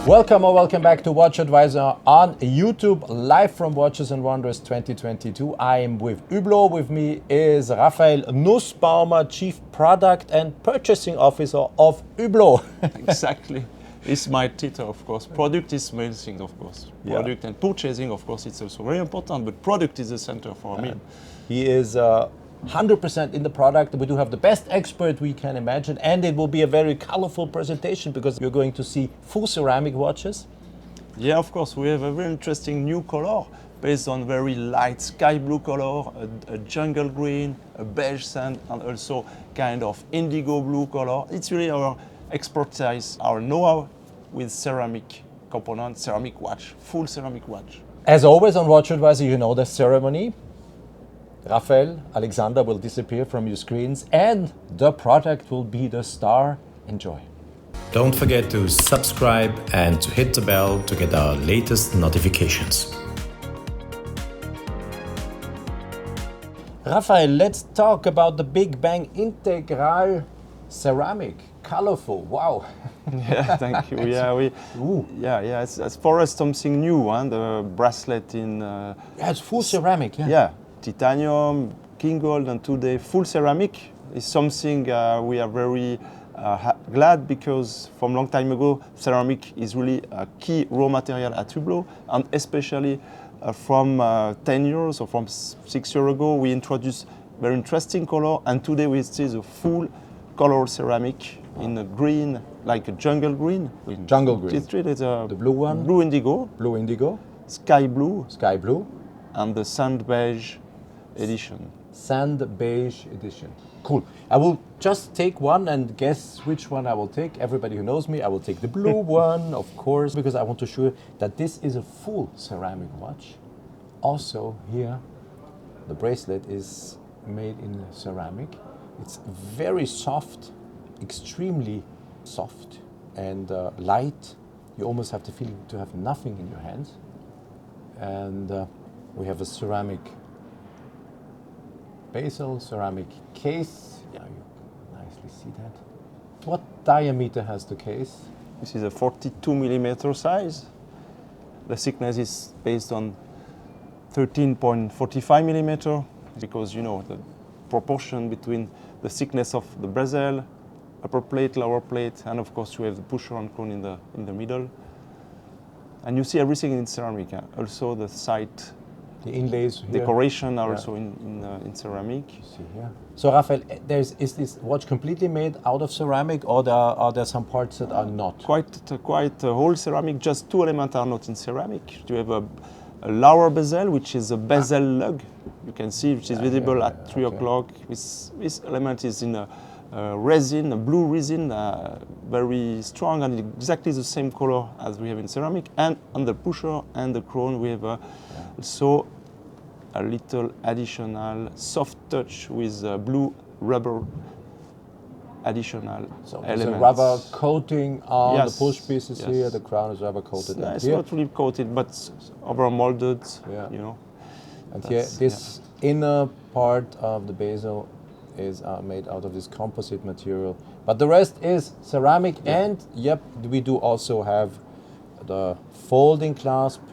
Welcome or welcome back to WatchAdvisor on YouTube, live from Watches and Wonders 2022. I am with Hublot. With me is Raphael Nussbaumer, Chief Product and Purchasing Officer of Hublot. Exactly. It's my title, of course. Product is main thing, of course. Product and purchasing, of course, it's also very important, but product is the center for me. He is 100% in the product. We do have the best expert we can imagine, and it will be a very colorful presentation because you're going to see full ceramic watches. Yeah, of course, we have a very interesting new color based on very light sky blue color, a jungle green, a beige sand, and also kind of indigo blue color. It's really our expertise, our know-how with ceramic components, ceramic watch, full ceramic watch. As always on WatchAdvisor, you know the ceremony. Raphael, Alexander will disappear from your screens and the product will be the star. Enjoy. Don't forget to subscribe and to hit the bell to get our latest notifications. Raphael, let's talk about the Big Bang Integral ceramic. Colorful, wow. Yeah, thank you. Yeah, it's for us something new, the bracelet in... Yeah, it's full ceramic, Yeah, titanium, king gold, and today full ceramic is something we are very glad because from long time ago, ceramic is really a key raw material at Hublot, and especially from 10 years or from 6 years ago, we introduced very interesting color, and today we see the full color ceramic in a green, like a jungle green. Jungle green. It's really the blue one? Blue indigo. Blue indigo. Sky blue. Sky blue. And the sand beige edition. Sand beige edition. Cool. I will just take one and guess which one I will take. Everybody who knows me, I will take the blue one, of course, because I want to show you that this is a full ceramic watch. Also here, the bracelet is made in ceramic. It's very soft, extremely soft and light. You almost have the feeling to have nothing in your hands. And we have a ceramic bezel, ceramic case. Yeah, you nicely see that. What diameter has the case? This is a 42 millimeter size. The thickness is based on 13.45 millimeter because you know the proportion between the thickness of the bezel, upper plate, lower plate, and of course you have the pusher and crown in the middle. And you see everything in ceramic. Also the side, the inlays, decoration are also in ceramic. You see here. So Raphael, is this watch completely made out of ceramic, or are there some parts that are not? Quite a whole ceramic. Just two elements are not in ceramic. You have a lower bezel, which is a bezel lug. You can see, which is visible at 3 o'clock. This element is in a resin, a blue resin, very strong and exactly the same color as we have in ceramic. And on the pusher and the crown, we have also a little additional soft touch with blue rubber additional so elements. There's a rubber coating on the push pieces here. The crown is rubber coated. It's not really coated, but over molded. You know. And here, this inner part of the bezel is made out of this composite material, but the rest is ceramic. And we do also have the folding clasp.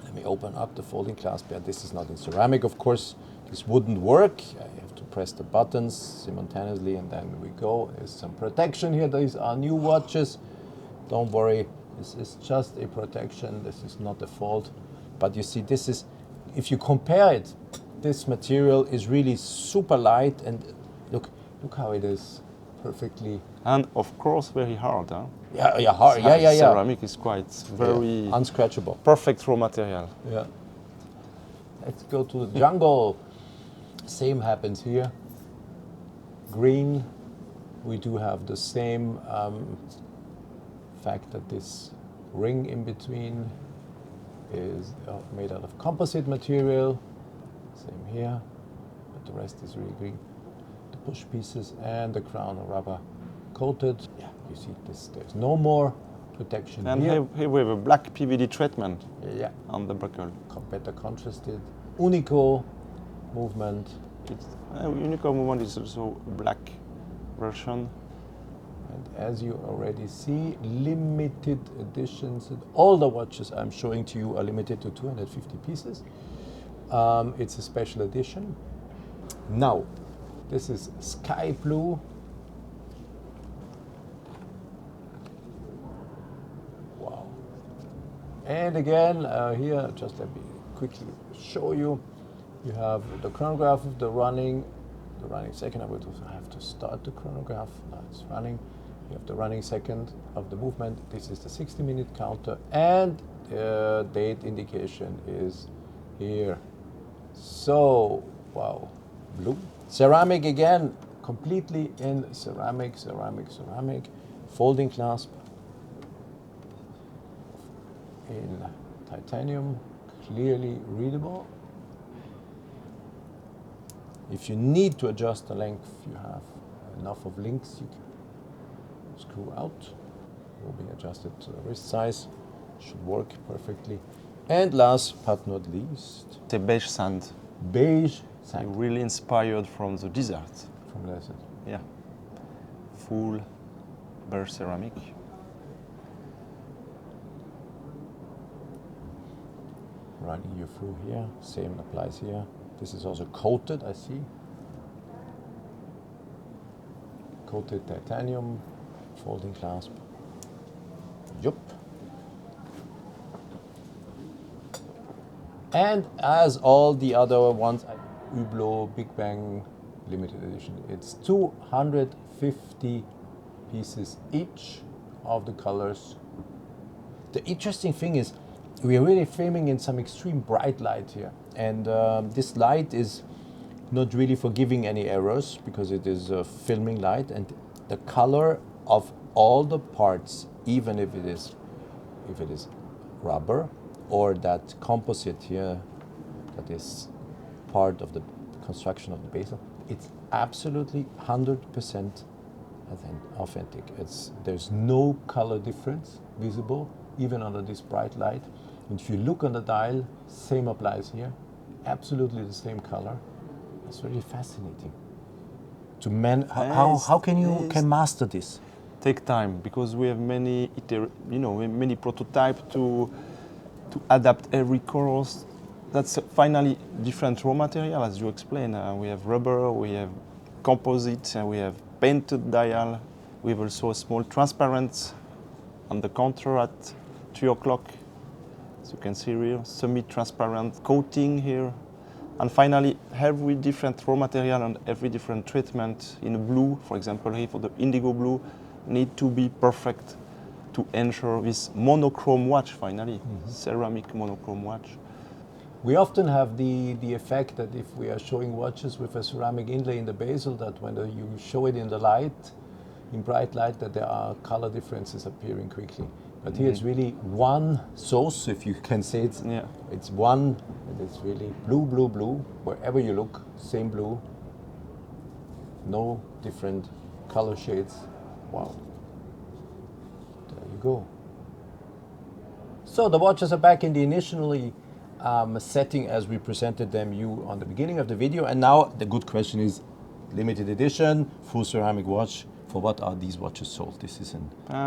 Let me open up the folding clasp. Yeah, this is not in ceramic, of course. This wouldn't work. You have to press the buttons simultaneously, and then we go. There's some protection here. These are new watches. Don't worry, this is just a protection. This is not a fault. But you see, this is, if you compare it, this material is really super light, and look how it is perfectly. And of course, very hard, huh? Yeah, hard. Yeah. Ceramic is quite very unscratchable. Perfect raw material. Yeah. Let's go to the jungle. Same happens here. Green. We do have the same fact that this ring in between is made out of composite material. Same here, but the rest is really green. The push pieces and the crown are rubber coated. Yeah, you see this. There's no more protection and here. Here we have a black PVD treatment. Yeah. On the buckle. Better contrasted. Unico movement. Unico movement is also a black version. And as you already see, limited editions. All the watches I'm showing to you are limited to 250 pieces. It's a special edition. Now, this is sky blue. Wow. And again, here, just let me quickly show you. You have the chronograph of the running second. I would have to start the chronograph. Now it's running. You have the running second of the movement. This is the 60-minute counter, and date indication is here. So, wow, blue. Ceramic again, completely in ceramic. Folding clasp in titanium, clearly readable. If you need to adjust the length, you have enough of links you can screw out. Will be adjusted to the wrist size. Should work perfectly. And last but not least, The beige sand. beige sand. Really inspired from the desert. From the desert. Yeah. Full beige ceramic. Running you through here. Same applies here. This is also coated, I see. Coated titanium, folding clasp. Yup. And as all the other ones, Hublot Big Bang limited edition, it's 250 pieces each of the colors. The interesting thing is, we are really filming in some extreme bright light here. And this light is not really forgiving any errors because it is filming light, and the color of all the parts, even if it is rubber or that composite here that is part of the construction of the bezel, it's absolutely 100% authentic. There's no color difference visible even under this bright light. And if you look on the dial, same applies here. Absolutely the same color. It's really fascinating. How can you master this? Take time, because we have many prototypes to adapt every colors. That's finally different raw material, as you explained. We have rubber, we have composite, and we have painted dial. We have also a small transparent on the counter at 3 o'clock. As you can see here, semi-transparent coating here. And finally, every different raw material and every different treatment in blue, for example, here for the indigo blue, need to be perfect to ensure this monochrome watch, finally, ceramic monochrome watch. We often have the effect that if we are showing watches with a ceramic inlay in the bezel, that when you show it in the light, in bright light, that there are color differences appearing quickly. But here it's really one sauce, if you can say it. Yeah. It's one, and it's really blue, blue, blue. Wherever you look, same blue. No different color shades. Wow. There you go. So the watches are back in the initially setting as we presented them you on the beginning of the video. And now the good question is, limited edition, full ceramic watch. For what are these watches sold? This is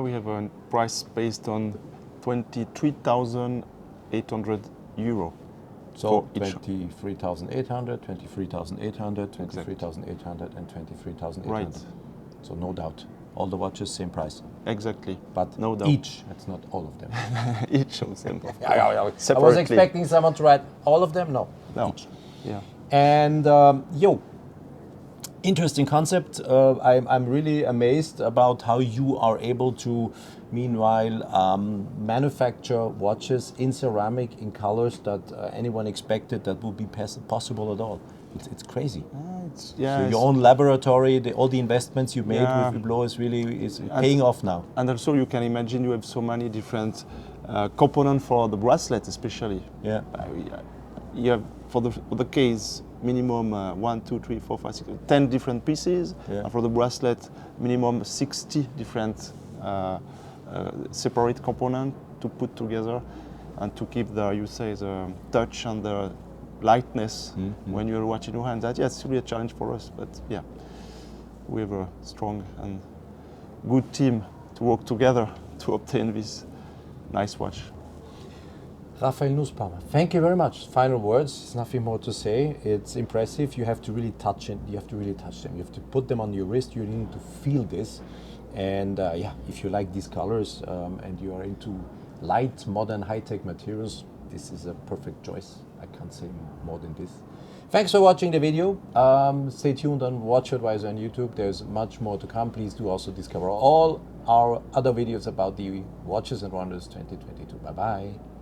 We have a price based on 23,800 euro. So 23,800, 23,800, 23,800, and 23,800. Right. So no doubt, all the watches same price. Exactly. But no doubt. each, that's not all of them. Each of them. I was expecting someone to write all of them. No. Each. Yeah. And interesting concept. I'm really amazed about how you are able to, meanwhile, manufacture watches in ceramic in colors that anyone expected that would be possible at all. It's crazy. So your own laboratory, all the investments you made with Hublot is paying off now. And also, you can imagine you have so many different components for the bracelet, especially. Yeah. You have for the case minimum 1, 2, 3, 4, 5, 6, 10 different pieces. Yeah. And for the bracelet, minimum 60 different separate components to put together, and to keep the touch and the lightness when you're watching your hand. That's really a challenge for us, but yeah, we have a strong and good team to work together to obtain this nice watch. Raphael Nussbaumer, thank you very much. Final words, there's nothing more to say. It's impressive. You have to really touch it. You have to really touch them. You have to put them on your wrist. You need to feel this. And yeah, if you like these colors and you are into light, modern, high-tech materials, this is a perfect choice. I can't say more than this. Thanks for watching the video. Stay tuned on WatchAdvisor on YouTube. There's much more to come. Please do also discover all our other videos about the Watches and Wonders 2022. Bye-bye.